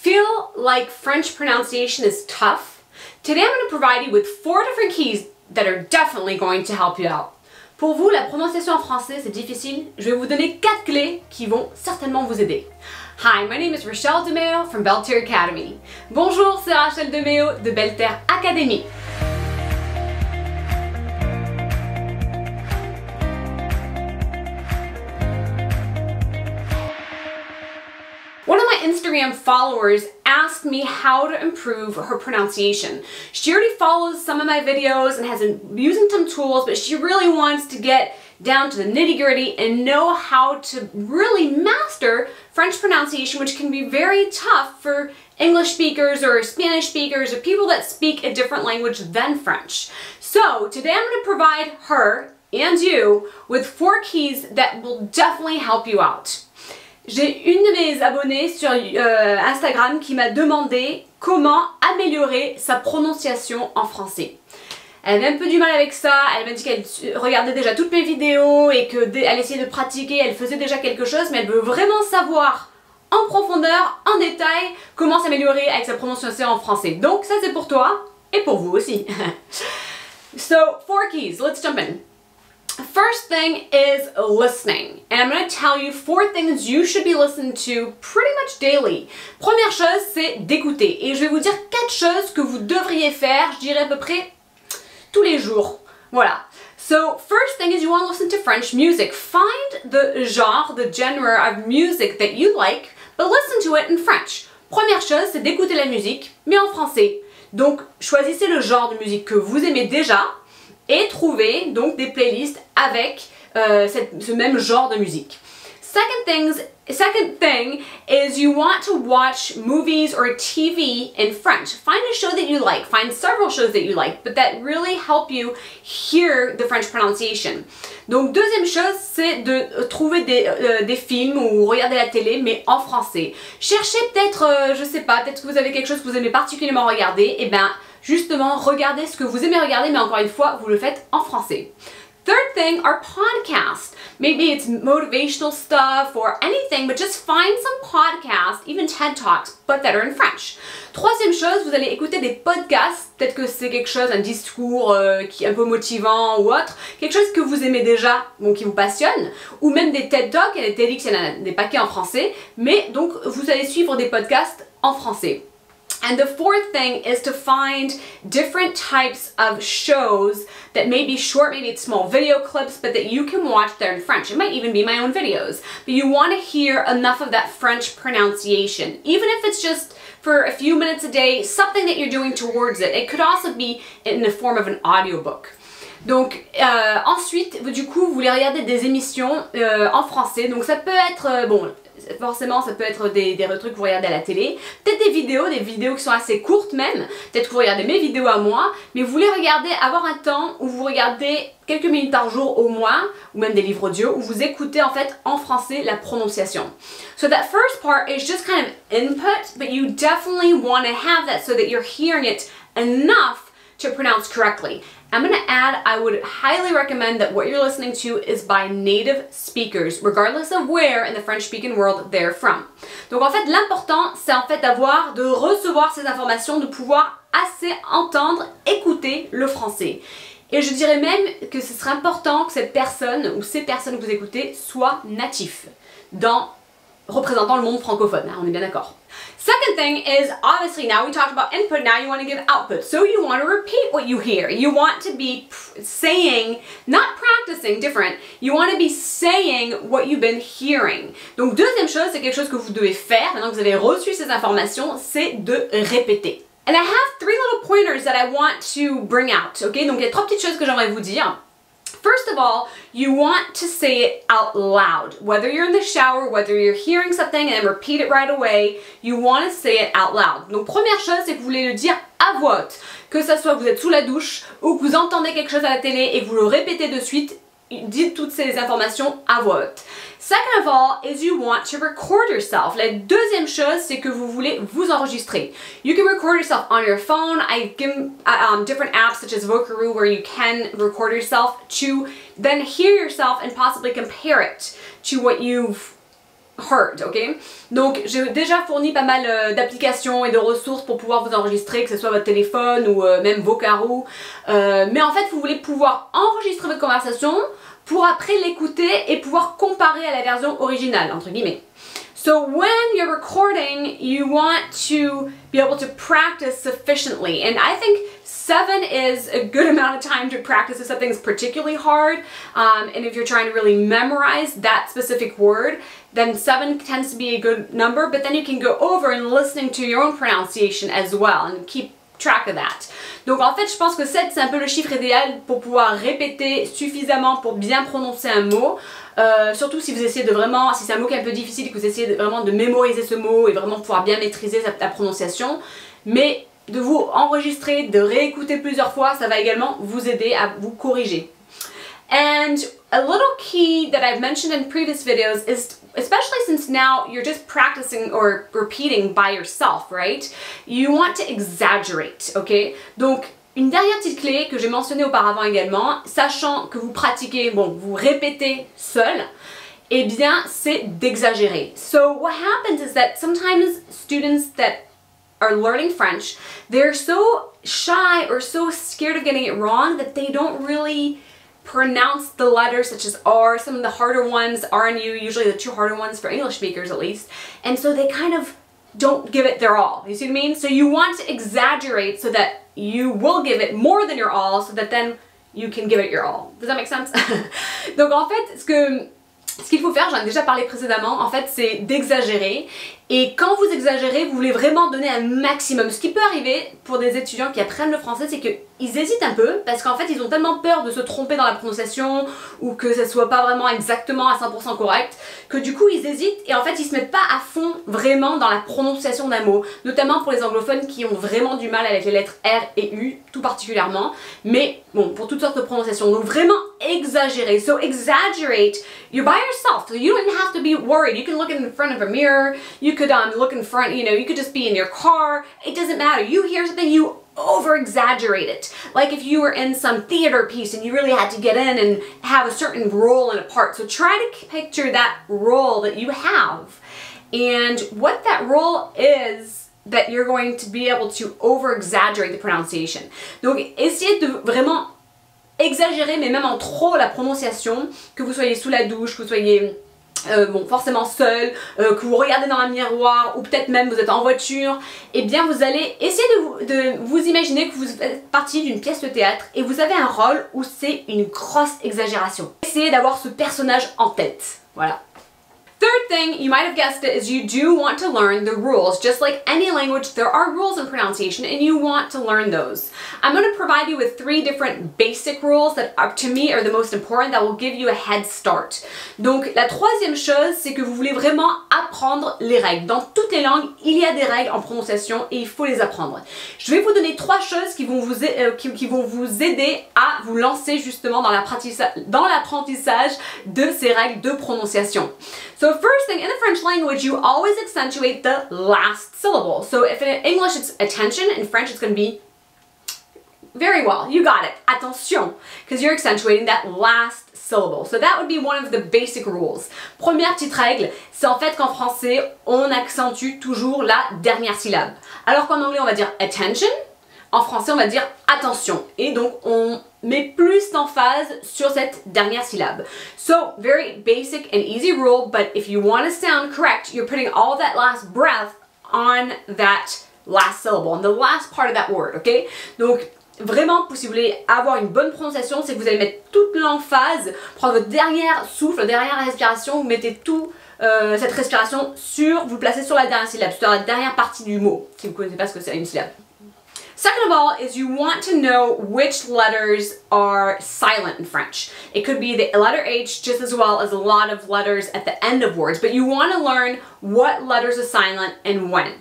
Feel like French pronunciation is tough? Today I'm going to provide you with 4 different keys that are definitely going to help you out. Pour vous, la prononciation en français, c'est difficile. Je vais vous donner 4 clés qui vont certainement vous aider. Hi, my name is Rachel DeMeo from Belle Terre Academy. Bonjour, c'est Rachel DeMeo de Belle Terre Academy. One of my Instagram followers asked me how to improve her pronunciation. She already follows some of my videos and has been using some tools, but she really wants to get down to the nitty-gritty and know how to really master French pronunciation, which can be very tough for English speakers or Spanish speakers or people that speak a different language than French. So today I'm going to provide her and you with 4 keys that will definitely help you out. J'ai une de mes abonnées sur Instagram qui m'a demandé comment améliorer sa prononciation en français. Elle avait un peu du mal avec ça, elle m'a dit qu'elle regardait déjà toutes mes vidéos et qu'elle essayait de pratiquer, elle faisait déjà quelque chose, mais elle veut vraiment savoir en profondeur, en détail, comment s'améliorer avec sa prononciation en français. Donc ça c'est pour toi et pour vous aussi. So, 4 keys, let's jump in. First thing is listening, and I'm going to tell you 4 things you should be listening to pretty much daily. Première chose, c'est d'écouter, et je vais vous dire 4 choses que vous devriez faire, je dirais à peu près tous les jours. Voilà. So, first thing is you want to listen to French music. Find the genre, the genre of music that you like, but listen to it in French. Première chose, c'est d'écouter la musique, mais en français. Donc, choisissez le genre de musique que vous aimez déjà, et trouver donc des playlists avec ce même genre de musique. Second thing is you want to watch movies or TV in French. Find a show that you like. Find several shows that you like, but that really help you hear the French pronunciation. Donc deuxième chose, c'est de trouver des films ou regarder la télé, mais en français. Cherchez peut-être, je sais pas, peut-être que vous avez quelque chose que vous aimez particulièrement regarder, et bien justement, regardez ce que vous aimez regarder, mais encore une fois, vous le faites en français. Third thing are podcasts. Maybe it's motivational stuff or anything, but just find some podcasts, even TED Talks, but that are in French. Troisième chose, vous allez écouter des podcasts, peut-être que c'est quelque chose, un discours qui est un peu motivant ou autre, quelque chose que vous aimez déjà, donc qui vous passionne, ou même des TED Talks, et des TEDx, il y en a des paquets en français, mais donc vous allez suivre des podcasts en français. And the 4th thing is to find different types of shows that may be short, maybe it's small video clips, but that you can watch there in French. It might even be my own videos. But you want to hear enough of that French pronunciation. Even if it's just for a few minutes a day, something that you're doing towards it. It could also be in the form of an audiobook. Donc ensuite, du coup, vous voulez regarder des émissions en français. Donc ça peut être, bon, forcément ça peut être des trucs que vous regardez à la télé, peut-être des vidéos qui sont assez courtes même, peut-être que vous regardez mes vidéos à moi, mais vous voulez regarder, avoir un temps où vous regardez quelques minutes par jour au moins, ou même des livres audio, où vous écoutez en fait en français la prononciation. So that first part is just kind of input, but you definitely want to have that so that you're hearing it enough to pronounce correctly. I'm going to add, I would highly recommend that what you're listening to is by native speakers, regardless of where in the French-speaking world they're from. Donc en fait, l'important, c'est en fait de recevoir ces informations, de pouvoir assez entendre, écouter le français. Et je dirais même que ce serait important que cette personne, ou ces personnes que vous écoutez, soient natifs, représentant le monde francophone, hein, on est bien d'accord. Second thing is, obviously, now we talked about input, now you want to give output. So you want to repeat what you hear. You want to be saying, not practicing, different. You want to be saying what you've been hearing. Donc deuxième chose, c'est quelque chose que vous devez faire, maintenant que vous avez reçu ces informations, c'est de répéter. And I have 3 little pointers that I want to bring out, okay? Donc il y a 3 petites choses que j'aimerais vous dire. First of all, you want to say it out loud. Whether you're in the shower, whether you're hearing something and repeat it right away, you want to say it out loud. Donc première chose, c'est que vous voulez le dire à voix haute. Que ce soit que vous êtes sous la douche ou que vous entendez quelque chose à la télé et que vous le répétez de suite, dites toutes ces informations à voix haute. Second of all is you want to record yourself. La deuxième chose, c'est que vous voulez vous enregistrer. You can record yourself on your phone. I give different apps such as Voici where you can record yourself to then hear yourself and possibly compare it to what you've heard, ok? Donc j'ai déjà fourni pas mal d'applications et de ressources pour pouvoir vous enregistrer, que ce soit votre téléphone ou même vos carreaux. Mais en fait, vous voulez pouvoir enregistrer votre conversation pour après l'écouter et pouvoir comparer à la version originale, entre guillemets. So when you're recording, you want to be able to practice sufficiently. And I think 7 is a good amount of time to practice if something's particularly hard. And if you're trying to really memorize that specific word, then 7 tends to be a good number. But then you can go over and listening to your own pronunciation as well and keep track of that. Donc en fait, je pense que 7 c'est un peu le chiffre idéal pour pouvoir répéter suffisamment pour bien prononcer un mot. Surtout si vous essayez de vraiment, si c'est un mot qui est un peu difficile et que vous essayez vraiment de mémoriser ce mot et vraiment pouvoir bien maîtriser la prononciation. Mais de vous enregistrer, de réécouter plusieurs fois, ça va également vous aider à vous corriger. And a little key that I've mentioned in previous videos is, especially since now you're just practicing or repeating by yourself, right? You want to exaggerate, okay? Donc, une dernière petite clé que j'ai mentionnée auparavant également, sachant que vous pratiquez, bon, vous répétez seul, eh bien, c'est d'exagérer. So, what happens is that sometimes students that are learning French, they're so shy or so scared of getting it wrong that they don't really pronounce the letters such as R, some of the harder ones, R and U, usually the two harder ones for English speakers at least, and so they kind of don't give it their all. You see what I mean? So you want to exaggerate so that you will give it more than your all, so that then you can give it your all. Does that make sense? Donc en fait, ce qu'il faut faire, j'en ai déjà parlé précédemment, en fait c'est d'exagérer. Et quand vous exagérez, vous voulez vraiment donner un maximum. Ce qui peut arriver pour des étudiants qui apprennent le français, c'est qu'ils hésitent un peu parce qu'en fait ils ont tellement peur de se tromper dans la prononciation ou que ça soit pas vraiment exactement à 100% correct que du coup ils hésitent et en fait ils se mettent pas à fond vraiment dans la prononciation d'un mot. Notamment pour les anglophones qui ont vraiment du mal avec les lettres R et U tout particulièrement. Mais bon, pour toutes sortes de prononciations. Donc vraiment exagérer. So exaggerate. You're by yourself. So you don't even have to be worried. You can look in front of a mirror. You could look in front, you know, you could just be in your car. It doesn't matter. You hear something, you over-exaggerate it. Like if you were in some theater piece and you really had to get in and have a certain role in a part. So try to picture that role that you have and what that role is that you're going to be able to over-exaggerate the pronunciation. Donc essayez de vraiment exagérer, mais même en trop, la prononciation, que vous soyez sous la douche, que vous soyez bon, forcément seul, que vous regardez dans un miroir ou peut-être même vous êtes en voiture, et bien vous allez essayer de vous imaginer que vous faites partie d'une pièce de théâtre et vous avez un rôle où c'est une grosse exagération. Essayez d'avoir ce personnage en tête, voilà. Third thing, you might have guessed it, is you do want to learn the rules. Just like any language, there are rules in pronunciation and you want to learn those. I'm going to provide you with 3 different basic rules that are, to me, are the most important, that will give you a head start. Donc la troisième chose, c'est que vous voulez vraiment apprendre les règles. Dans toutes les langues, il y a des règles en prononciation et il faut les apprendre. Je vais vous donner 3 choses qui vont vous aider à vous lancer justement dans l'apprentissage de ces règles de prononciation. So first thing, in the French language, you always accentuate the last syllable. So if in English it's attention, in French it's going to be very well. You got it. Attention, because you're accentuating that last syllable. So that would be one of the basic rules. Première petite règle, c'est en fait qu'en français, on accentue toujours la dernière syllabe. Alors qu'en anglais, on va dire attention. En français, on va dire attention. Et donc, on met plus d'emphase sur cette dernière syllabe. So, very basic and easy rule, but if you want to sound correct, you're putting all that last breath on that last syllable, on the last part of that word, ok? Donc, vraiment, si vous voulez avoir une bonne prononciation, c'est que vous allez mettre toute l'emphase, prendre votre dernière souffle, dernière respiration, vous mettez tout cette respiration vous le placez sur la dernière syllabe, sur la dernière partie du mot, si vous ne connaissez pas ce que c'est une syllabe. Second of all is you want to know which letters are silent in French. It could be the letter H just as well as a lot of letters at the end of words, but you want to learn what letters are silent and when.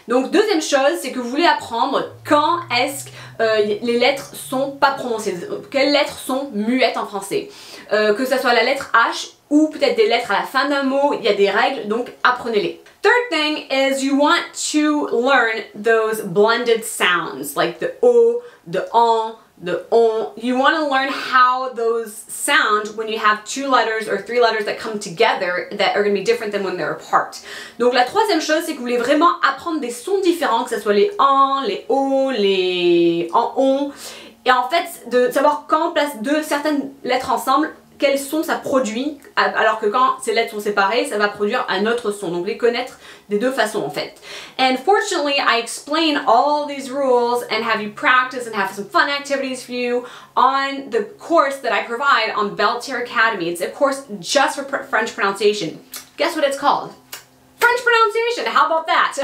Donc deuxième chose, c'est que vous voulez apprendre quand est-ce que les lettres sont pas prononcées, quelles lettres sont muettes en français. Que ce soit la lettre H ou peut-être des lettres à la fin d'un mot, il y a des règles, donc apprenez-les. Third thing is you want to learn those blended sounds like the O, the en, the on. You want to learn how those sound when you have 2 letters or 3 letters that come together that are going to be different than when they're apart. Donc la troisième chose, c'est que vous voulez vraiment apprendre des sons différents, que ce soit les en, les o, les en on. Et en fait, de savoir quand on place certaines lettres ensemble, quel son ça produit, alors que quand ces lettres sont séparées, ça va produire un autre son. Donc les connaître des 2 façons en fait. And fortunately, I explain all these rules and have you practice and have some fun activities for you on the course that I provide on Beltier Academy. It's a course just for French pronunciation. Guess what it's called? French pronunciation, how about that?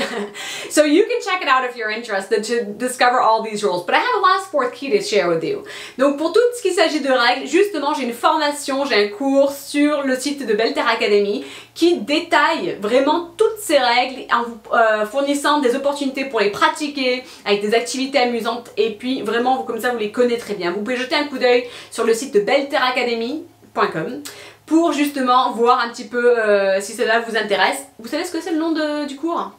So you can check it out if you're interested to discover all these rules. But I have a last 4th key to share with you. Donc pour tout ce qui s'agit de règles, justement j'ai une formation, j'ai un cours sur le site de Beltier Academy qui détaille vraiment toutes ces règles en vous fournissant des opportunités pour les pratiquer avec des activités amusantes et puis vraiment comme ça vous les connaîtrez bien. Vous pouvez jeter un coup d'œil sur le site de beltieracademy.com pour justement voir un petit peu si cela vous intéresse. Vous savez ce que c'est le nom du cours?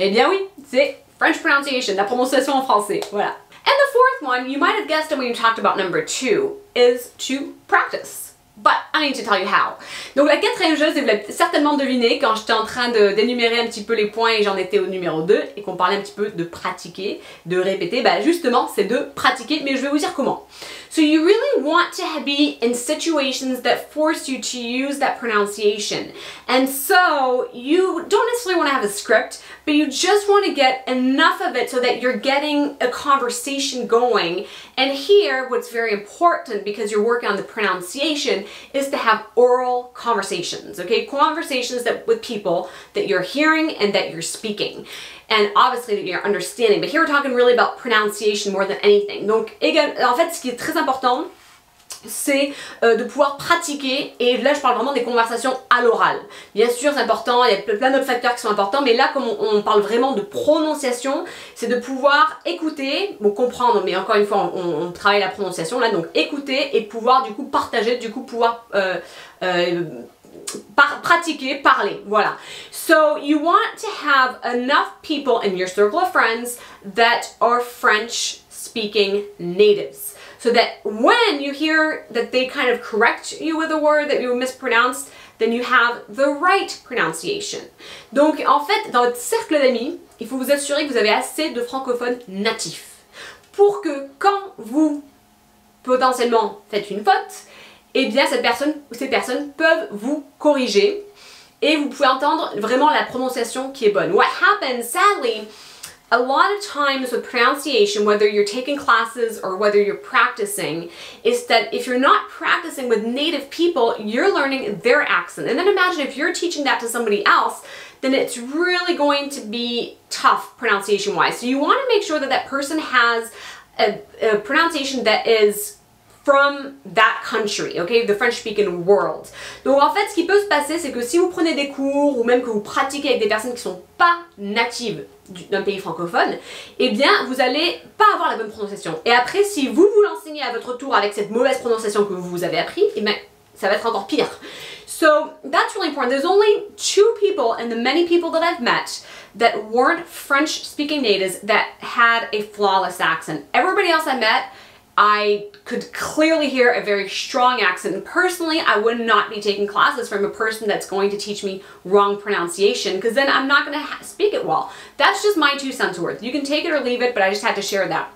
Eh bien oui, c'est French pronunciation, la prononciation en français, voilà. And the 4th one, you might have guessed it when you talked about number 2, is to practice. But I need to tell you how. Donc la 4e chose, et vous l'avez certainement deviné quand j'étais en train d'énumérer un petit peu les points et j'en étais au numéro 2 et qu'on parlait un petit peu de pratiquer, de répéter, bah justement c'est de pratiquer, mais je vais vous dire comment. So you really want to be in situations that force you to use that pronunciation. And so you don't necessarily want to have a script, but you just want to get enough of it so that you're getting a conversation going. And here, what's very important because you're working on the pronunciation is to have oral conversations, okay? Conversations with people that you're hearing and that you're speaking. And obviously that you're understanding. But here we're talking really about pronunciation more than anything. Donc, en fait, ce qui est très important, c'est de pouvoir pratiquer, et là je parle vraiment des conversations à l'oral. Bien sûr c'est important, il y a plein d'autres facteurs qui sont importants, mais là comme on parle vraiment de prononciation, c'est de pouvoir écouter, bon comprendre, mais encore une fois on travaille la prononciation là, donc écouter et pouvoir du coup partager, du coup pouvoir pratiquer, parler, voilà. So you want to have enough people in your circle of friends that are French speaking natives. So that when you hear that they kind of correct you with a word that you mispronounced, then you have the right pronunciation. Donc en fait, dans votre cercle d'amis, il faut vous assurer que vous avez assez de francophones natifs pour que quand vous potentiellement faites une faute, eh bien cette personne ou ces personnes peuvent vous corriger et vous pouvez entendre vraiment la prononciation qui est bonne. What happens, sadly, a lot of times with pronunciation, whether you're taking classes or whether you're practicing, is that if you're not practicing with native people, you're learning their accent. And then imagine if you're teaching that to somebody else, then it's really going to be tough pronunciation-wise. So you want to make sure that that person has a pronunciation that is from that country, okay, the French-speaking world. Donc en fait, ce qui peut se passer, c'est que si vous prenez des cours ou même que vous pratiquez avec des personnes qui sont pas natives d'un pays francophone, eh bien, vous allez pas avoir la bonne prononciation. Et après, si vous l'enseignez à votre tour avec cette mauvaise prononciation que vous avez appris, eh bien, ça va être encore pire. So that's really important. There's only 2 people in the many people that I've met that weren't French-speaking natives that had a flawless accent. Everybody else I met, I could clearly hear a very strong accent, and personally I would not be taking classes from a person that's going to teach me wrong pronunciation, because then I'm not going to speak it well. That's just my 2 cents worth. You can take it or leave it, but I just had to share that.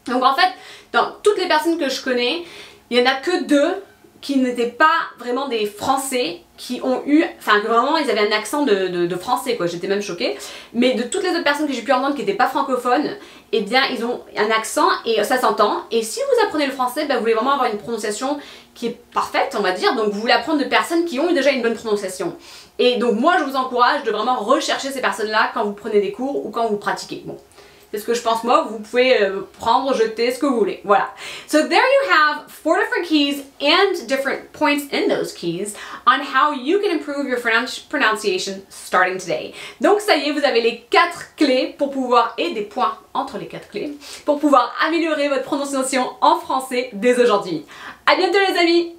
Donc en fait, dans toutes les personnes que je connais, il n'y en a que 2 qui n'étaient pas vraiment des Français, qui ont eu, enfin que vraiment ils avaient un accent de français quoi, j'étais même choquée, mais de toutes les autres personnes que j'ai pu entendre qui n'étaient pas francophones, eh bien ils ont un accent et ça s'entend, et si vous apprenez le français, ben, vous voulez vraiment avoir une prononciation qui est parfaite on va dire, donc vous voulez apprendre de personnes qui ont eu déjà une bonne prononciation. Et donc moi je vous encourage de vraiment rechercher ces personnes là quand vous prenez des cours ou quand vous pratiquez. Bon. C'est ce que je pense moi, vous pouvez prendre, jeter, ce que vous voulez, voilà. So there you have 4 different keys and different points in those keys on how you can improve your pronunciation starting today. Donc ça y est, vous avez les 4 clés pour pouvoir, et des points entre les 4 clés, pour pouvoir améliorer votre prononciation en français dès aujourd'hui. À bientôt les amis!